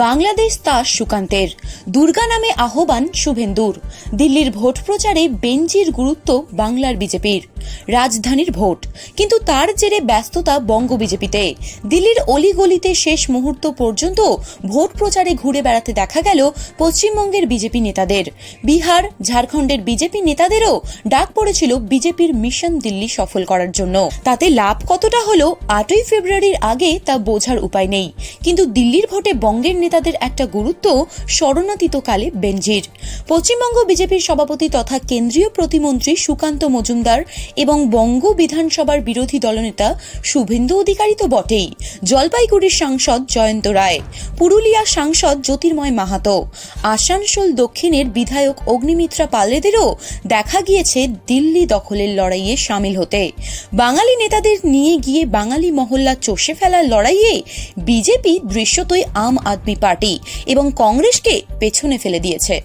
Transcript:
বাংলাদেশ তাস সুকান্তের দুর্গা নামে আহ্বান শুভেন্দুর। দিল্লির ভোট প্রচারে বেঞ্জির গুরুত্ব বাংলার বিজেপির। রাজধানীর ভোট, কিন্তু তার জেরে ব্যস্ততা বঙ্গ বিজেপিতে। দিল্লির অলিগলিতে শেষ মুহূর্ত পর্যন্ত ভোট প্রচারে ঘুরে বেড়াতে দেখা গেল পশ্চিমবঙ্গের বিজেপি নেতাদের। বিহার, ঝাড়খণ্ডের বিজেপি নেতাদেরও ডাক পড়েছিল বিজেপির মিশন দিল্লি সফল করার জন্য। তাতে লাভ কতটা হলো 8ই ফেব্রুয়ারির আগে তা বোঝার উপায় নেই, কিন্তু দিল্লির ভোটে বঙ্গের নেতাদের একটা গুরুত্ব স্মরণাতীতকালে বেঞ্জির। পশ্চিমবঙ্গ বিজেপির সভাপতি তথা কেন্দ্রীয় প্রতিমন্ত্রী সুকান্ত মজুমদার এবং বঙ্গ বিধানসভার বিরোধী দলনেতা শুভেন্দু অধিকারী তো বটেই, জলপাইগুড়ির সাংসদ জয়ন্ত রায়, পুরুলিয়া সাংসদ জ্যোতির্ময় মাহাতো, আসানসোল দক্ষিণের বিধায়ক অগ্নিমিত্রা পালেদেরও দেখা গিয়েছে দিল্লি দখলের লড়াইয়ে সামিল হতে। বাঙালি নেতাদের নিয়ে গিয়ে বাঙালি মহল্লা চষে ফেলার লড়াইয়ে বিজেপি দৃশ্যতই আম আদমি পার্টি এবং কংগ্রেসকে পেছনে ফেলে দিয়েছে।